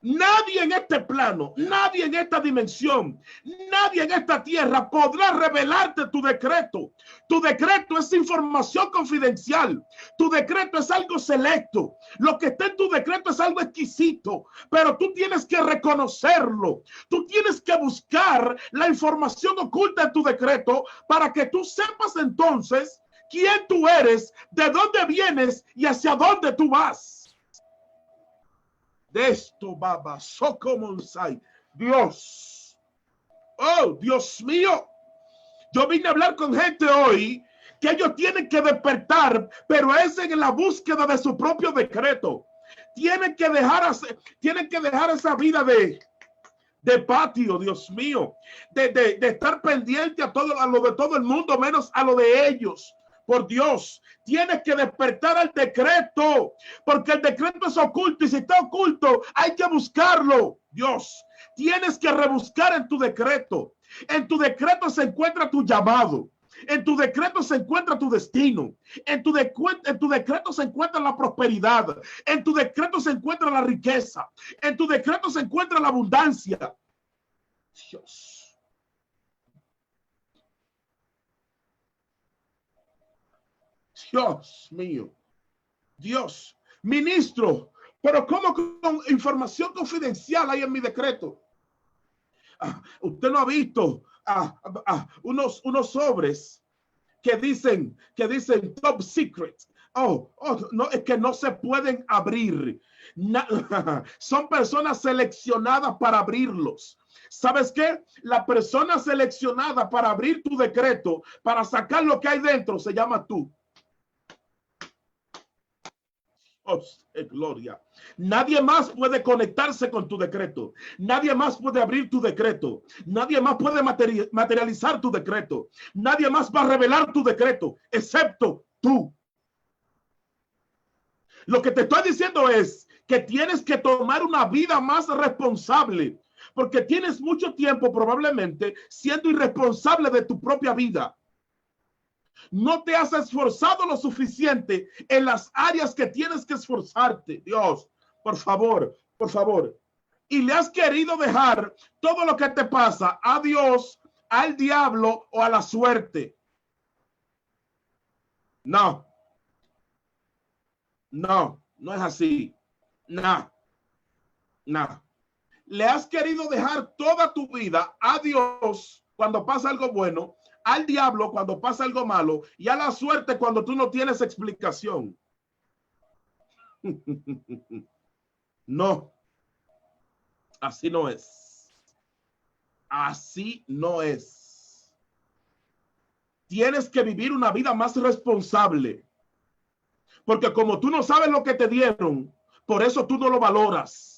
Nadie en este plano, nadie en esta dimensión, nadie en esta tierra podrá revelarte tu decreto. Tu decreto es información confidencial. Tu decreto es algo selecto. Lo que está en tu decreto es algo exquisito, pero tú tienes que reconocerlo. Tú tienes que buscar la información oculta en tu decreto para que tú sepas entonces quién tú eres, de dónde vienes y hacia dónde tú vas. De esto, Baba, Socomonsai, Dios. Oh, Dios mío. Yo vine a hablar con gente hoy que ellos tienen que despertar, pero es en la búsqueda de su propio decreto. Tienen que dejar esa vida de patio, Dios mío, de estar pendiente a lo de todo el mundo, menos a lo de ellos. Por Dios, tienes que despertar al decreto, porque el decreto es oculto y si está oculto hay que buscarlo. Dios, tienes que rebuscar en tu decreto. En tu decreto se encuentra tu llamado. En tu decreto se encuentra tu destino. En tu decreto se encuentra la prosperidad. En tu decreto se encuentra la riqueza. En tu decreto se encuentra la abundancia. Dios. Dios mío, Dios, ministro, pero ¿cómo con información confidencial hay en mi decreto? Usted no ha visto unos sobres que dicen top secret. No, es que no se pueden abrir. Son personas seleccionadas para abrirlos. ¿Sabes qué? La persona seleccionada para abrir tu decreto, para sacar lo que hay dentro, se llama tú. Oh, gloria. Nadie más puede conectarse con tu decreto. Nadie más puede abrir tu decreto. Nadie más puede materializar tu decreto. Nadie más va a revelar tu decreto, excepto tú. Lo que te estoy diciendo es que tienes que tomar una vida más responsable, porque tienes mucho tiempo probablemente siendo irresponsable de tu propia vida. No te has esforzado lo suficiente en las áreas que tienes que esforzarte. Dios, por favor, por favor. Y le has querido dejar todo lo que te pasa a Dios, al diablo o a la suerte. No. No, no es así. No. No. Le has querido dejar toda tu vida a Dios cuando pasa algo bueno, al diablo cuando pasa algo malo y a la suerte cuando tú no tienes explicación. No, así no es. Así no es. Tienes que vivir una vida más responsable. Porque como tú no sabes lo que te dieron, por eso tú no lo valoras.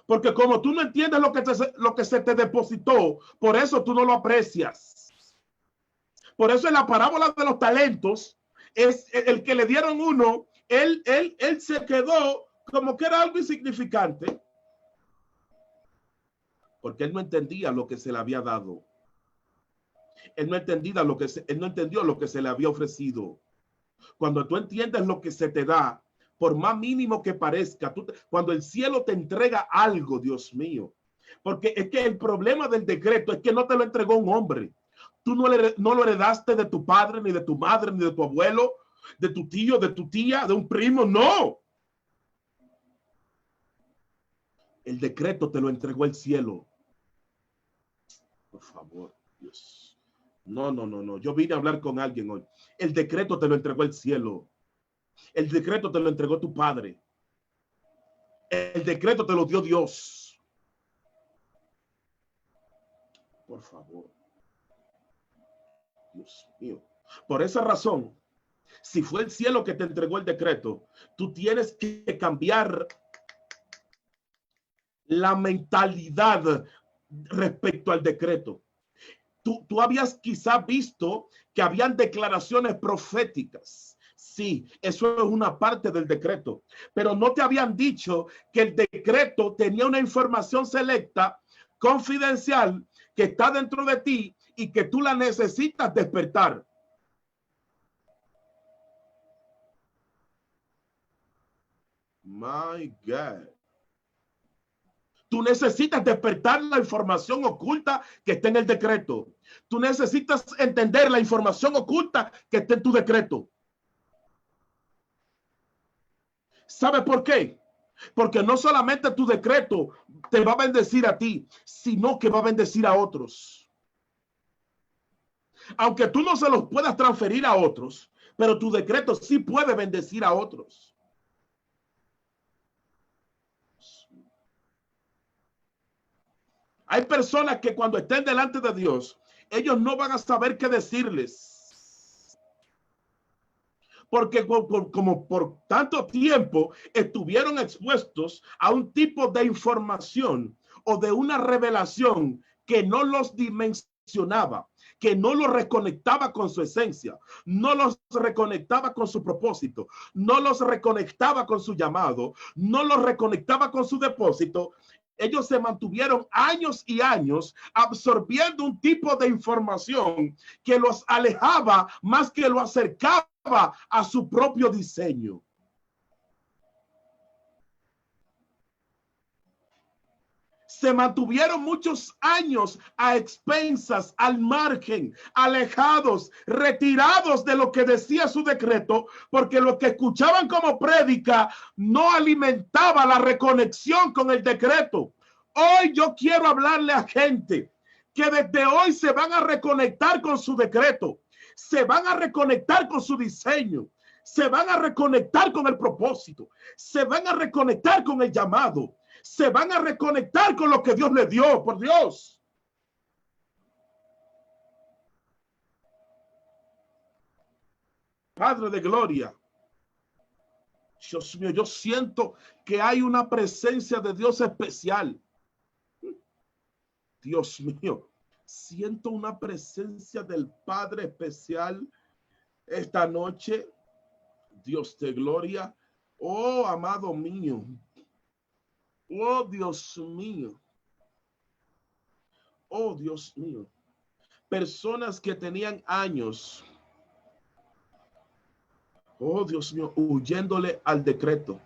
Porque como tú no entiendes lo que se te depositó, por eso tú no lo aprecias. Por eso en la parábola de los talentos, es el que le dieron uno, él se quedó como que era algo insignificante. Porque él no entendía lo que se le había dado. Él no entendió lo que se le había ofrecido. Cuando tú entiendes lo que se te da, por más mínimo que parezca, cuando el cielo te entrega algo, Dios mío, porque es que el problema del decreto es que no te lo entregó un hombre. Tú no lo heredaste de tu padre, ni de tu madre, ni de tu abuelo, de tu tío, de tu tía, de un primo, no. El decreto te lo entregó el cielo. Por favor, Dios. No. Yo vine a hablar con alguien hoy. El decreto te lo entregó el cielo. El decreto te lo entregó tu padre. El decreto te lo dio Dios. Por favor. Dios mío. Por esa razón, si fue el cielo que te entregó el decreto, tú tienes que cambiar la mentalidad respecto al decreto. Tú habías quizá visto que habían declaraciones proféticas. Sí, eso es una parte del decreto, pero no te habían dicho que el decreto tenía una información selecta, confidencial, que está dentro de ti y que tú la necesitas despertar. My God. Tú necesitas despertar la información oculta que está en el decreto. Tú necesitas entender la información oculta que está en tu decreto. ¿Sabe por qué? Porque no solamente tu decreto te va a bendecir a ti, sino que va a bendecir a otros. Aunque tú no se los puedas transferir a otros, pero tu decreto sí puede bendecir a otros. Hay personas que cuando estén delante de Dios, ellos no van a saber qué decirles. Porque como por tanto tiempo estuvieron expuestos a un tipo de información o de una revelación que no los dimensionaba, que no los reconectaba con su esencia, no los reconectaba con su propósito, no los reconectaba con su llamado, no los reconectaba con su depósito. Ellos se mantuvieron años y años absorbiendo un tipo de información que los alejaba más que lo acercaba a su propio diseño. Se mantuvieron muchos años a expensas, al margen, alejados, retirados de lo que decía su decreto, porque lo que escuchaban como prédica no alimentaba la reconexión con el decreto. Hoy yo quiero hablarle a gente que desde hoy se van a reconectar con su decreto, se van a reconectar con su diseño, se van a reconectar con el propósito, se van a reconectar con el llamado. Se van a reconectar con lo que Dios les dio, por Dios. Padre de gloria. Dios mío, yo siento que hay una presencia de Dios especial. Dios mío, siento una presencia del Padre especial esta noche. Dios de gloria. Oh, amado mío. Oh, Dios mío. Oh, Dios mío. Personas que tenían años, oh Dios mío, huyéndole al decreto.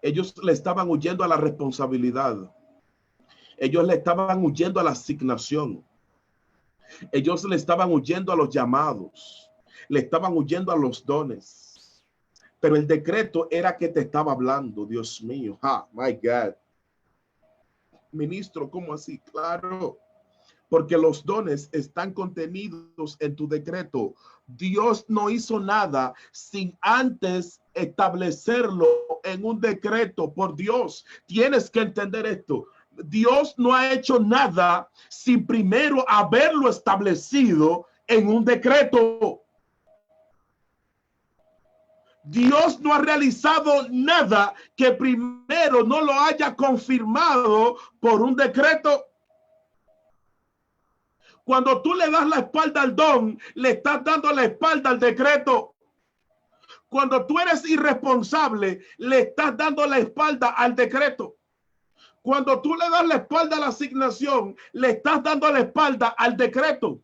Ellos le estaban huyendo a la responsabilidad. Ellos le estaban huyendo a la asignación. Ellos le estaban huyendo a los llamados. Le estaban huyendo a los dones. Pero el decreto era que te estaba hablando, Dios mío. Ah, my God. Ministro, ¿cómo así? Claro. Porque los dones están contenidos en tu decreto. Dios no hizo nada sin antes establecerlo en un decreto. Por Dios, tienes que entender esto. Dios no ha hecho nada sin primero haberlo establecido en un decreto. Dios no ha realizado nada que primero no lo haya confirmado por un decreto. Cuando tú le das la espalda al don, le estás dando la espalda al decreto. Cuando tú eres irresponsable, le estás dando la espalda al decreto. Cuando tú le das la espalda a la asignación, le estás dando la espalda al decreto.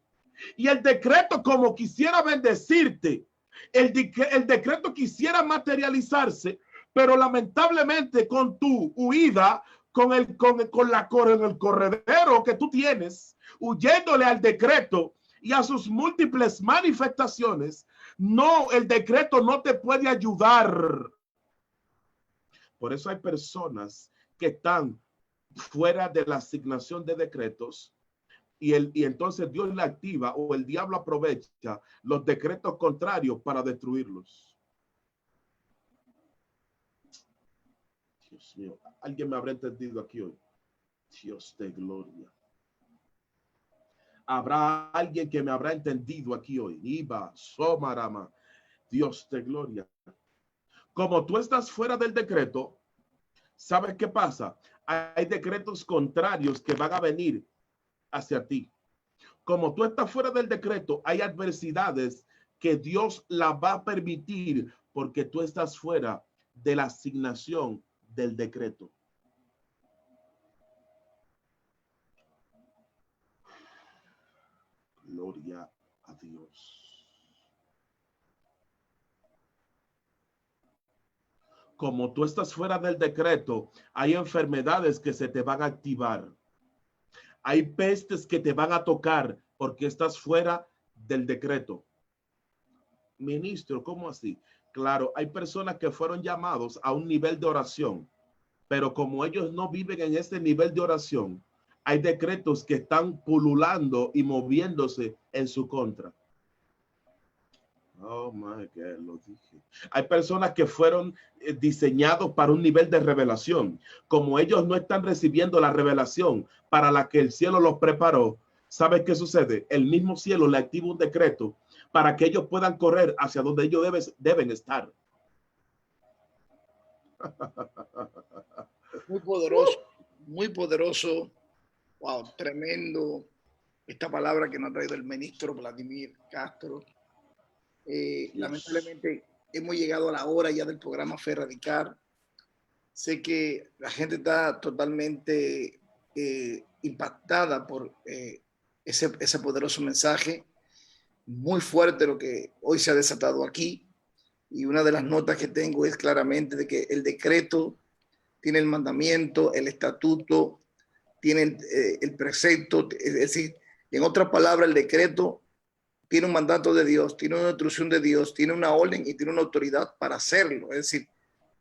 Y el decreto, como quisiera bendecirte, el decreto quisiera materializarse, pero lamentablemente con tu huida, con el corredero que tú tienes, huyéndole al decreto y a sus múltiples manifestaciones, no, el decreto no te puede ayudar. Por eso hay personas que están fuera de la asignación de decretos y entonces Dios le activa o el diablo aprovecha los decretos contrarios para destruirlos. Dios mío, ¿alguien me habrá entendido aquí hoy? Dios de gloria. Habrá alguien que me habrá entendido aquí hoy. Iba, Somarama, Dios de gloria. Como tú estás fuera del decreto, ¿sabes qué pasa? Hay decretos contrarios que van a venir hacia ti. Como tú estás fuera del decreto, hay adversidades que Dios las va a permitir porque tú estás fuera de la asignación del decreto. Gloria a Dios. Como tú estás fuera del decreto, hay enfermedades que se te van a activar. Hay pestes que te van a tocar porque estás fuera del decreto. Ministro, ¿cómo así? Claro, hay personas que fueron llamados a un nivel de oración, pero como ellos no viven en este nivel de oración, hay decretos que están pululando y moviéndose en su contra. Oh my God, lo dije. Hay personas que fueron diseñados para un nivel de revelación. Como ellos no están recibiendo la revelación para la que el cielo los preparó, ¿sabes qué sucede? El mismo cielo le activa un decreto para que ellos puedan correr hacia donde ellos deben estar. Muy poderoso, muy poderoso. Wow, tremendo esta palabra que nos ha traído el ministro Vladimir Castro. Lamentablemente hemos llegado a la hora ya del programa Fe Radicar. Sé que la gente está totalmente impactada por ese poderoso mensaje, muy fuerte lo que hoy se ha desatado aquí. Y una de las notas que tengo es claramente de que el decreto tiene el mandamiento, el estatuto, tiene el precepto, es decir, en otras palabras, el decreto tiene un mandato de Dios, tiene una instrucción de Dios, tiene una orden y tiene una autoridad para hacerlo. Es decir,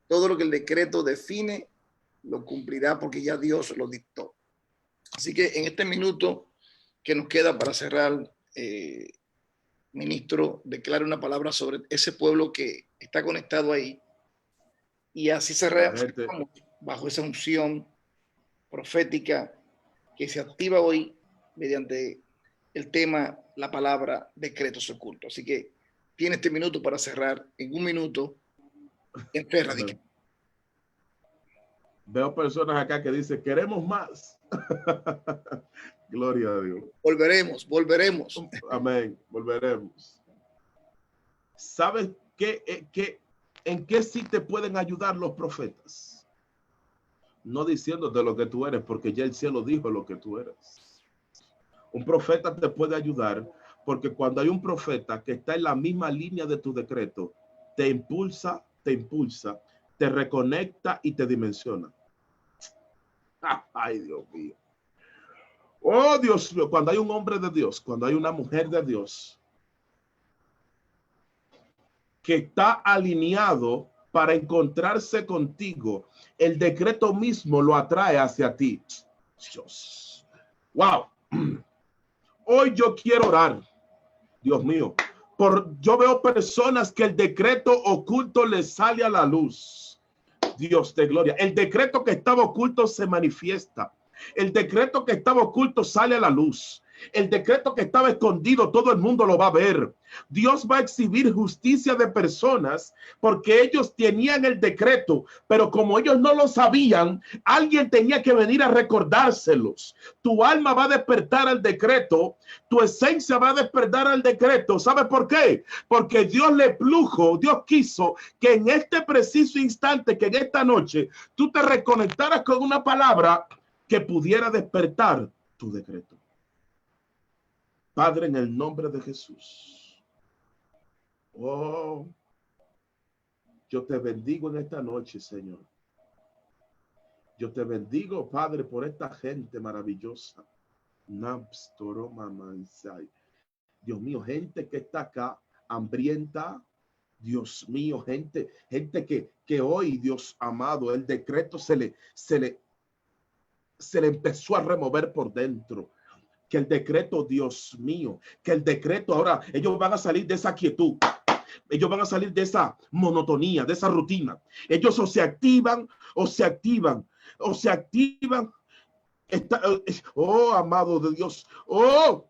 todo lo que el decreto define lo cumplirá porque ya Dios lo dictó. Así que en este minuto que nos queda para cerrar, ministro, declare una palabra sobre ese pueblo que está conectado ahí y así cerramos bajo esa unción profética que se activa hoy mediante el tema, la palabra decretos ocultos. Así que tiene este minuto para cerrar. En un minuto, en Fe Radical. Veo personas acá que dicen, queremos más. Gloria a Dios. Volveremos, volveremos. Amén, volveremos. ¿Sabes en qué sí te pueden ayudar los profetas? No diciéndote lo que tú eres, porque ya el cielo dijo lo que tú eres. Un profeta te puede ayudar porque cuando hay un profeta que está en la misma línea de tu decreto, te impulsa, te reconecta y te dimensiona. Ay, Dios mío. Oh, Dios mío, cuando hay un hombre de Dios, cuando hay una mujer de Dios que está alineado para encontrarse contigo, el decreto mismo lo atrae hacia ti. Dios. Wow. Hoy yo quiero orar, Dios mío, yo veo personas que el decreto oculto les sale a la luz. Dios de gloria. El decreto que estaba oculto se manifiesta. El decreto que estaba oculto sale a la luz. El decreto que estaba escondido, todo el mundo lo va a ver. Dios va a exhibir justicia de personas porque ellos tenían el decreto, pero como ellos no lo sabían, alguien tenía que venir a recordárselos. Tu alma va a despertar al decreto, tu esencia va a despertar al decreto. ¿Sabes por qué? Porque Dios le plujo, Dios quiso que en este preciso instante, que en esta noche, tú te reconectaras con una palabra que pudiera despertar tu decreto. Padre, en el nombre de Jesús. Oh, yo te bendigo en esta noche, Señor. Yo te bendigo, Padre, por esta gente maravillosa. Dios mío, gente que está acá, hambrienta. Dios mío, gente que hoy, Dios amado, el decreto se le empezó a remover por dentro. Que el decreto, Dios mío, que el decreto ahora, ellos van a salir de esa quietud. Ellos van a salir de esa monotonía, de esa rutina. Ellos o se activan, o se activan, o se activan. Oh, amado de Dios. Oh,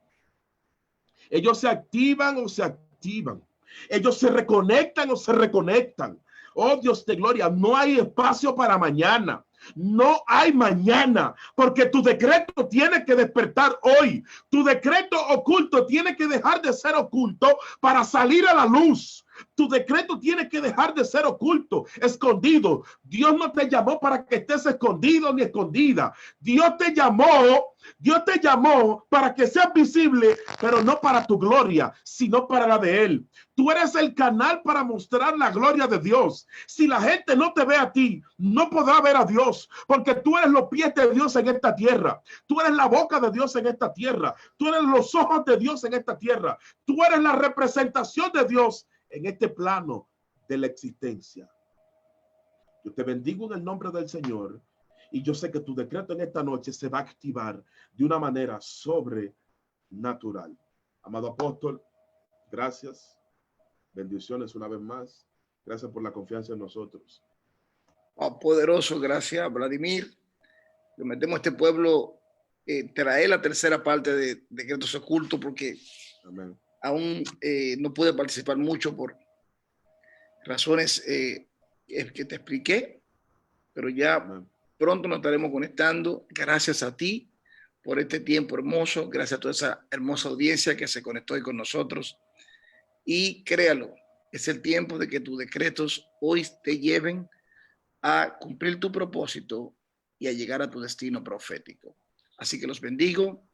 ellos se activan o se activan. Ellos se reconectan o se reconectan. Oh, Dios de gloria, no hay espacio para mañana. No hay mañana, porque tu decreto tiene que despertar hoy. Tu decreto oculto tiene que dejar de ser oculto para salir a la luz. Tu decreto tiene que dejar de ser oculto, escondido. Dios no te llamó para que estés escondido ni escondida. Dios te llamó para que seas visible, pero no para tu gloria, sino para la de Él. Tú eres el canal para mostrar la gloria de Dios. Si la gente no te ve a ti, no podrá ver a Dios, porque tú eres los pies de Dios en esta tierra. Tú eres la boca de Dios en esta tierra. Tú eres los ojos de Dios en esta tierra. Tú eres la representación de Dios en este plano de la existencia. Yo te bendigo en el nombre del Señor y yo sé que tu decreto en esta noche se va a activar de una manera sobrenatural. Amado apóstol, gracias. Bendiciones una vez más. Gracias por la confianza en nosotros. Oh, poderoso, gracias, Vladimir. Prometemos a este pueblo traer la tercera parte de decretos ocultos porque Amén. Aún no pude participar mucho por razones que te expliqué, pero ya Amén. Pronto nos estaremos conectando. Gracias a ti por este tiempo hermoso. Gracias a toda esa hermosa audiencia que se conectó hoy con nosotros. Y créalo, es el tiempo de que tus decretos hoy te lleven a cumplir tu propósito y a llegar a tu destino profético. Así que los bendigo.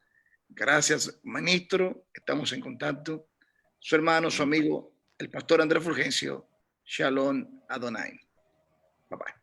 Gracias, ministro. Estamos en contacto. Su hermano, su amigo, el pastor Andrés Fulgencio. Shalom Adonai. Bye bye.